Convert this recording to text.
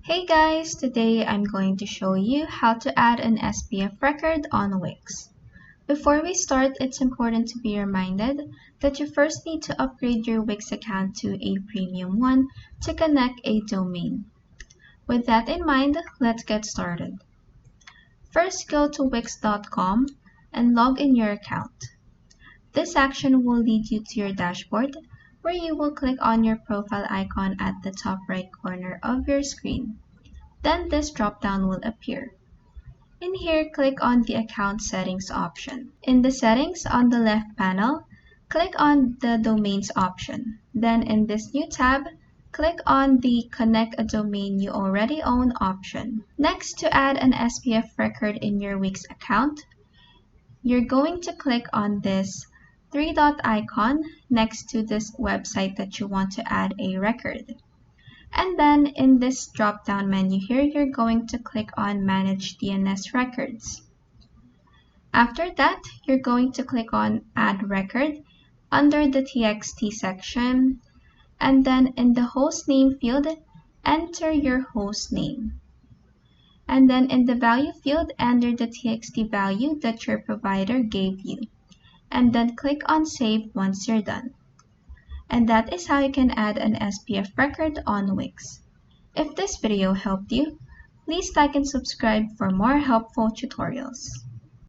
Hey guys, today I'm going to show you how to add an SPF record on Wix. Before we start, it's important to be reminded that you first need to upgrade your Wix account to a premium one to connect a domain. With that in mind, let's get started. First, go to wix.com and log in your account. This action will lead you to your dashboard, where you will click on your profile icon at the top right corner of your screen. Then this drop-down will appear. In here, click on the Account Settings option. In the Settings on the left panel, click on the Domains option. Then in this new tab, click on the Connect a Domain You Already Own option. Next, to add an SPF record in your Wix account, you're going to click on this three-dot icon next to this website that you want to add a record. And then in this drop-down menu here, you're going to click on Manage DNS Records. After that, you're going to click on Add Record under the TXT section, and then in the host name field, enter your host name. And then in the value field, enter the TXT value that your provider gave you. And then click on Save once you're done. And that is how you can add an SPF record on Wix. If this video helped you, please like and subscribe for more helpful tutorials.